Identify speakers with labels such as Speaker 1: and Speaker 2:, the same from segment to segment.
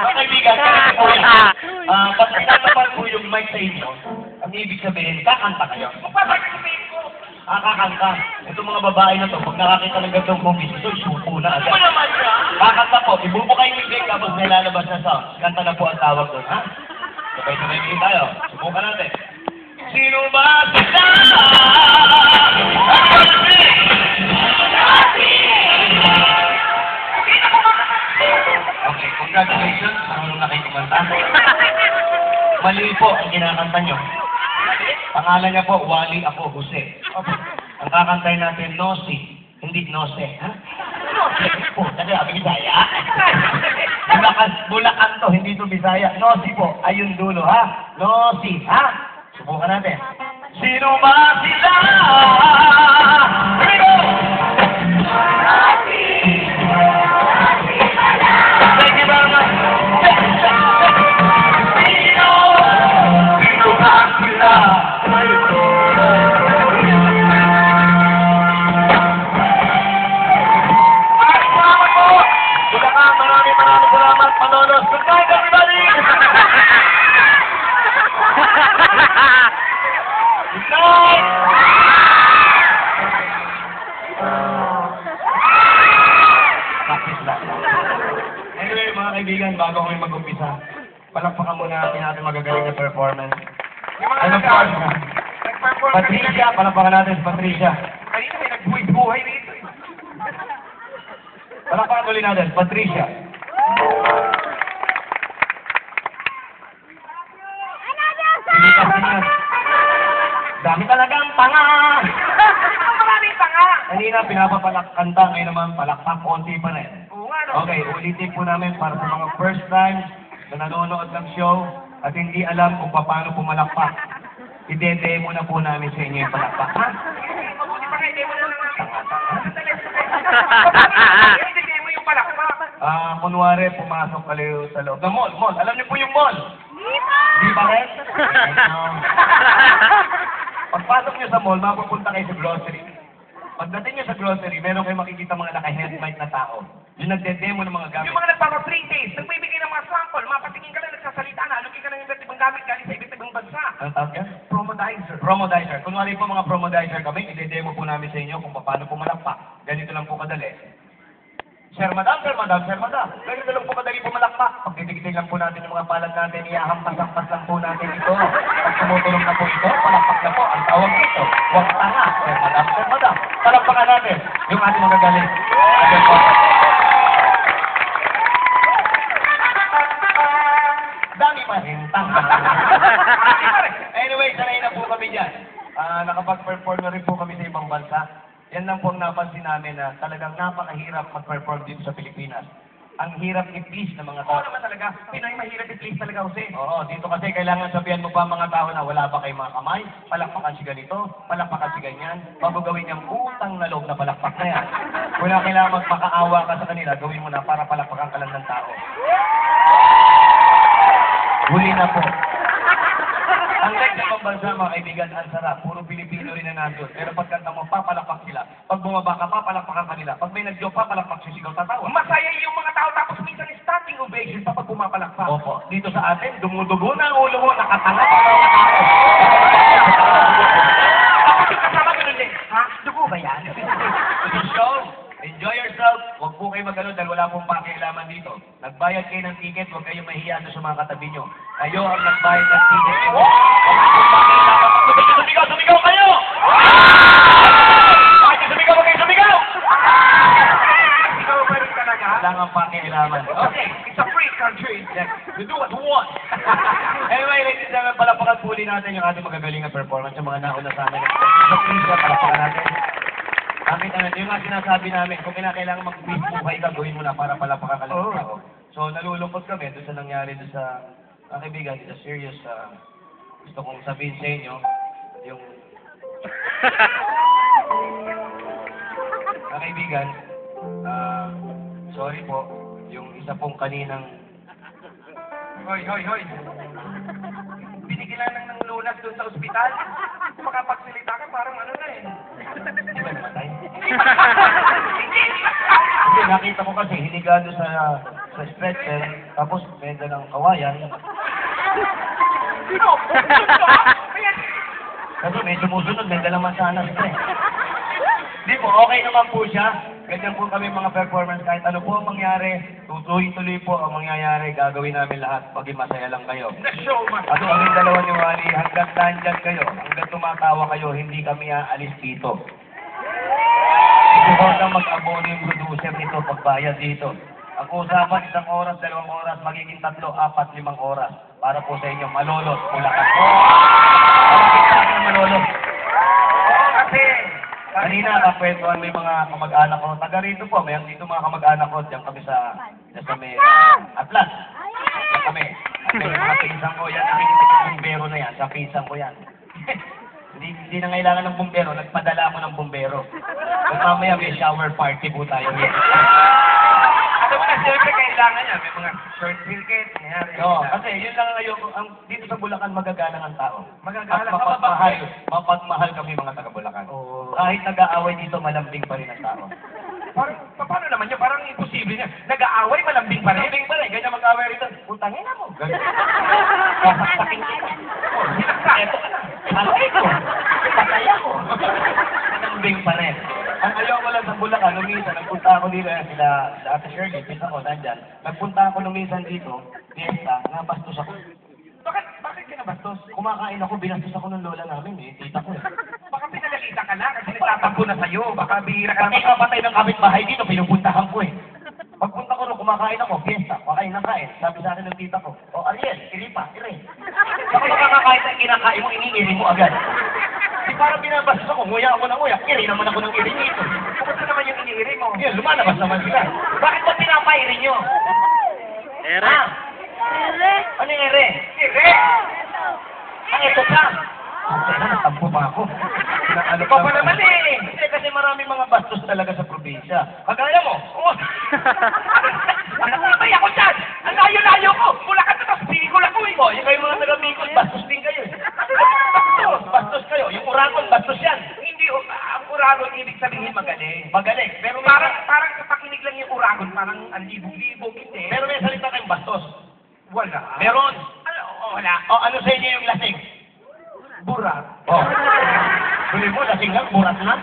Speaker 1: Mga kaibigan, kasi po yan. Pag tinatapan po yung mic sa inyo, ang ibig sabihin, kakanta kayo. Magpapagsasabihin ko. Kakanta. Itong mga babae na to, pag nakakita ng gantong movies, ito, supo na agad. Ano naman siya? Kakanta po, ibubuka yung mic, tapos nilalabas na sound. Kanta na po ang tawag doon, ha? Sabay-sabay tayo. Subukan natin. Sino ba sila? Okay, congratulations. Marunong na kayo kumanta. Mali po ang kinakanta nyo. Pangalan niya po, Wally ako, Jose. Okay. Ang kakantay natin, Nosy. Hindi Nose, ha? Nosy po. Kasi sabi Bisaya. Bulacan to, hindi to Bisaya. Nosy po, ayun dulo, ha? Nosy, ha? Subukan natin. Sino ba sila? Here we go! Thank you very much. Sino ba sila? Salamat po! Bulacan, maraming salamat, Manolos. Good night, everybody! Good night! Practice lang. Anyway, mga kaibigan, bago kami mag-umpisa, palakpakan muna natin magagaling na performance. And of course, Patricia, palakpakan natin si Patricia.
Speaker 2: Kanina may nagbuhay-buhay rito.
Speaker 1: Palakpakan ulit natin, Patricia. Hindi kasi yan. Dami talagang tanga!
Speaker 2: Maraming tanga!
Speaker 1: Kanina pinapapalakanta, ngayon naman palakpak, konti pa rin.
Speaker 2: Oo nga, no?
Speaker 1: Okay, ulitin po namin para sa mga first time na nanonood ng show at hindi alam kung paano pumalakpak. I-demo na po namin sa inyo yung palakpak. Ha?
Speaker 2: Mabuti pa kayo, demo na lang namin. Demo yung palakpak.
Speaker 1: Kunwari, pumasok kayo sa loob ng mall. Mall, alam niyo po yung mall? Di ba rin? Pagpasok niyo sa mall, mapupunta kayo sa grocery. Pagdating niyo sa grocery, meron kayong makikita mga naka-headlight na tao. Yung nagde-demo ng mga gamit.
Speaker 2: Yung mga nagpapa-free taste, nagbibigay ng mga sample, mapatingin ka lang, nagsasalita na, alugin ka ng iba't ibang gamit galing sa iba't ibang bansa.
Speaker 1: Ano tawag yan?
Speaker 2: Promodizer.
Speaker 1: Promodizer. Kunwari po mga promodizer kami, i-demo po namin sa inyo kung paano pumalakpak. Ganito lang po kadali. Sir, madam, sir, madam, sir, madam. Ganito lang po kadali pumalakpak. Pag titigil lang po natin yung mga palad natin, iahampas-hampas lang po natin ito. Pag tumutulong na po ito, palakpak na po. Ang tawag dito, huwag tanga. Sir, madam, sir, madam. Palakpakan natin yung ating magagaling. Ayan po. Dami pa rin tanga. Anyway, sanay na po kami dyan. Nakapag-perform na rin po kami sa ibang bansa. Yan lang po ang napansin namin na talagang napakahirap mag-perform dito sa Pilipinas. Ang hirap i-please ng mga tao.
Speaker 2: Oo naman talaga, Pinoy mahirap i-please talaga, Jose.
Speaker 1: Oo, dito kasi kailangan sabihan mo pa ang mga tao na wala ba kayong mga kamay, palakpakan si ganito, palakpakan si ganyan, bago gawin niyang utang na loob na palakpak na yan. Kung na kailangan magpakaawa ka sa kanila, gawin mo na para palakpakan ka lang ng tao. Huli na po. Ang next na pambansa, mga kaibigan, ang sarap. Puro Pilipino rin na nandun. Pero pagkanta mo, papalakpak sila. Pag bumaba ka, papalakpakan kanila. Pag may nag-joke, papalakpak sisigaw, tatawa.
Speaker 2: Masaya yung mga tao, tapos minsan standing ovation pa pag pumapalakpak.
Speaker 1: Opo. Dito sa atin, dumudugo na ang ulo mo, nakatanga pa mga tao.
Speaker 2: Ako yung kasama ko nun din. Ha? Dugo ba yan?
Speaker 1: The show, enjoy yourself. Huwag po kayo mag-ano dahil wala pong pakialaman dito. Nagbayad kayo ng ticket, huwag kayong mahihiya sa mga katabi nyo. Kayo ang nagbayad ng ticket. Wala pong pakialaman. Sumigaw, sumigaw kayo! Bakit yung sumigaw, huwag kayo sumigaw!
Speaker 2: Ikaw ba rin talaga?
Speaker 1: Wala nga pakialaman.
Speaker 2: Okay, it's a free country.
Speaker 1: Yes, you do what you want. Anyway, ladies and gentlemen, palapakan puli natin yung ating magagaling na performance sa mga nauna sa amin. So please, palapakan natin. Bakit yung nga sinasabi namin, kung kinakailangan mag-quiz buhay ka, gawin mo na para palapakan ka lang ng tao. So nalulungkot kami doon sa nangyari doon sa kaibigan, it's a serious, gusto kong sabihin sa inyo, yung kaibigan, sorry po, yung isa pong kaninang
Speaker 2: Hoy, hoy, hoy. Binigilan lang ng lunas doon sa ospital. Kung makapagsalita ka, parang ano na eh.
Speaker 1: Hindi ba namatay?
Speaker 2: Hindi.
Speaker 1: Hindi, nakita ko kasi hinigado sa sa stretcher, tapos may dalang kawayan.
Speaker 2: Sino? Kaya,
Speaker 1: Kasi may sumusunod, may dalang mansanas pa eh. Hindi po, okay naman po siya. Ganyan po kami mga performance. Kahit ano po ang mangyari, tuloy-tuloy po ang mangyayari. Gagawin namin lahat. Paging masaya lang kayo.
Speaker 2: na-show man.
Speaker 1: Ano ang dalawa ni Wally, hanggang nandyan kayo, hanggang tumatawa kayo, hindi kami aalis dito. Hindi ko na mag-abono yung producer nito, pagbayad dito. Ang usapan, 1 oras, 2 oras, magiging 3, 4, 5 oras. Para po sa inyo, Malolot, Bulacan. Bakit sa akin ang Malolot?
Speaker 2: Oo, kasi,
Speaker 1: Kanina, nakakwentuhan may mga kamag-anak ko. Taga rito po, may dito mga kamag-anak ko. Diyan kami sa may Atlas. Diyan kami. At may mga pinsang ko yan. Nakikita yung bumbero na yan. Sa pinsang ko yan. Hindi na kailangan ng bumbero. Nagpadala ako ng bumbero. Kung mamaya may shower party po tayo.
Speaker 2: alam mo na, siyempre kailangan niya. May mga short circuit.
Speaker 1: Oo, kasi yun lang ngayon. Dito sa Bulacan, magagalang ang tao.
Speaker 2: Magagalang
Speaker 1: At
Speaker 2: ka ba?
Speaker 1: mapagmahal kami mga taga Bulacan.
Speaker 2: Oo.
Speaker 1: Kahit nag-aaway dito, malambing pa rin ang tao.
Speaker 2: Paano naman yun? Parang imposible niya. Nag-aaway, malambing pa rin.
Speaker 1: Malambing pa rin. Ganyan mag-aaway rito. Putangin na mo. Ganyan. Sasaksakin kita.
Speaker 2: Oh, sinaksak.
Speaker 1: Eto ka na. Malay ko. Patay ako. Malambing pa rin. Ang ayaw ko lang sa Bulacan, nung minsan, nagpunta ako dito, sila Ate Shirley, pinsa ko, nandyan. Nagpunta ako nung minsan dito, fiesta, nabastos ako.
Speaker 2: Bakit kinabastos?
Speaker 1: Kumakain ako, binastos ako ng lola namin eh, tita ko eh.
Speaker 2: Baka pinalagita ka na kasi nagtatampo na sa'yo. Baka bihira ka
Speaker 1: Kami
Speaker 2: naman.
Speaker 1: kapatay ng kapitbahay dito, pinupuntahan ko eh. Pagpunta ko nung kumakain ako, fiesta, kakain na kain. Sabi sa akin ng tita ko, "O Ariel, ilipa, ire." Baka makakakain na kinakain mo, iniiri mo agad. Di parang binabastos ako, nguya ako ng nguya, iri naman ako ng iri nito.
Speaker 2: Kumusta naman yung iniiri mo?
Speaker 1: Yan, lumalabas naman sila. Bakit ba pinapairi nyo?
Speaker 3: Ere.
Speaker 1: Ano yung ere?
Speaker 2: Ire!
Speaker 1: Ah, ito pa. Kasi na, natampo pa ako. Ano
Speaker 2: Ikaw pa naman eh.
Speaker 1: Hindi, kasi marami mga bastos talaga sa probinsya. Kagaya mo. Oo.
Speaker 2: Ano ba ako dyan? Ang layo-layo ko! Mula ka tapos Bicol ako eh!
Speaker 1: Oh, yung kayo mga taga-Bicol, bastos din kayo eh. Bastos kayo. Yung Uragon, bastos yan.
Speaker 2: Hindi, ang uragon ibig sabihin magaling.
Speaker 1: Magaling. Pero may,
Speaker 2: Parang sa pakinig lang yung uragon, parang ang libog-libog, hindi.
Speaker 1: pero may salita kayong bastos.
Speaker 2: Wala.
Speaker 1: Meron.
Speaker 2: Ano, wala.
Speaker 1: O, ano sa inyo yung lasing?
Speaker 2: Burat.
Speaker 1: Oh. Huli mo, lasing lang, burat na.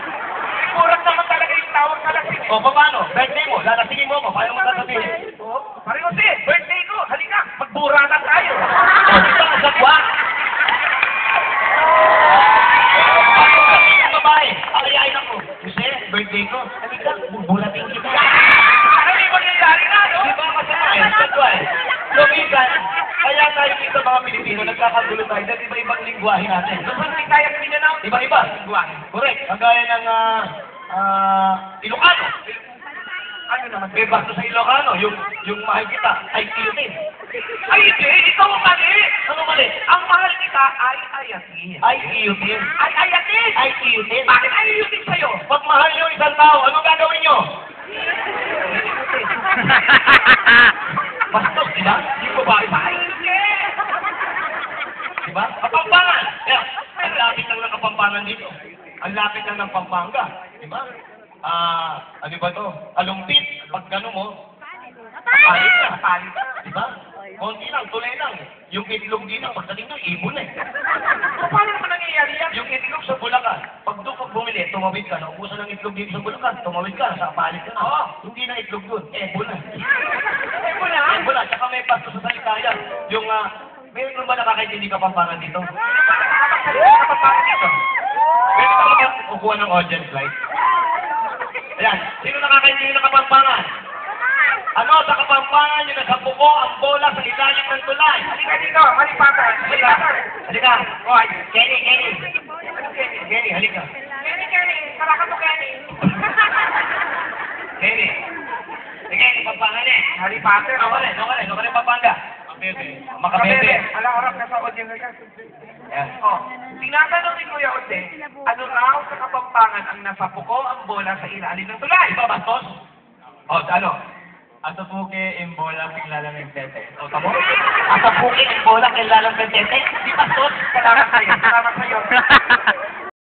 Speaker 2: Burat naman talaga yung tawag ka lang.
Speaker 1: O, paano? Birthday mo, lalasingin mo ako, paano mo sasabihin?
Speaker 2: Oh, pare Jose, birthday ko. Halika, magburatan tayo.
Speaker 1: O, dito ang sagwa. Ang babae, ayayin ako. Kasi, birthday ko, halika, bubulating kita.
Speaker 2: Ano yung mangyayari na, no?
Speaker 1: Di ba masama eh? Sagwa eh. Lumisan, kaya tayo dito mga Pilipino, nagkakagulo tayo dahil iba-ibang lingwahe natin.
Speaker 2: Lusang di tayo minanaw.
Speaker 1: Iba-iba.
Speaker 2: Lingwahe.
Speaker 1: Correct. Kagaya ng Ilocano.
Speaker 2: Ano naman?
Speaker 1: May basto sa Ilocano, yung mahal kita, ay tiyotin.
Speaker 2: Ay, hindi. Ikaw ang mali.
Speaker 1: Ano mali?
Speaker 2: Ang mahal kita ay ayatin.
Speaker 1: Ay tiyotin.
Speaker 2: Ay ayatin.
Speaker 1: Ay tiyotin.
Speaker 2: Bakit ayatin sa'yo?
Speaker 1: Pag mahal nyo isang tao, anong gagawin nyo? Bastos, di ba? Di ko ba? Di ba? Kapampangan! Yeah. Ang lapit lang ng Kapampangan dito. Ang lapit lang ng Pampanga. Di ba? Ano ba to? Alumpit. Pag gano mo, palit na.
Speaker 2: Palit.
Speaker 1: Di ba? Konti lang, tulay lang. Yung itlog dito, pagdating nyo, ibon eh.
Speaker 2: Paano naman nangyayari yan?
Speaker 1: Yung itlog sa Bulacan, pag doon ka bumili, tumawid ka, naubusan ng itlog dito sa Bulacan, tumawid ka, sa palit ka na.
Speaker 2: Oo.
Speaker 1: Hindi na itlog doon, ebon na.
Speaker 2: Ebon na?
Speaker 1: Ebon na, tsaka may pasto sa salita yan. Yung, meron ba nakakaintindi Kapampangan dito? Meron ka makakukuha ng audience light? Ayan, sino nakakaintindi ng Kapampangan? Ano, sa Kapampangan, yung nasa buko, ang bola sa ilalim ng tulay.
Speaker 2: Halika dito, halipatan.
Speaker 1: Halika, halika. Hoy, Kenny, Kenny.
Speaker 2: Ano Kenny?
Speaker 1: Kenny, halika.
Speaker 2: Kenny, saraka to Kenny.
Speaker 1: Kenny. Sige, Kapampangan eh.
Speaker 2: Halipatan.
Speaker 1: Ano ka rin, Pampanga. Makabebe.
Speaker 2: Alam, harap na sa audience ka.
Speaker 1: Yan.
Speaker 2: Oh, tinatanong ni Kuya Jose, ano raw sa Kapampangan ang nasa puko ang bola sa ilalim ng tulay?
Speaker 1: Ito, bastos? O, ano? Ato puke yung bola kilala ng tete. O, tamo? Ato puke yung bola kilala ng tete? Di bastos?
Speaker 2: Salamat sa'yo. Salamat sa'yo.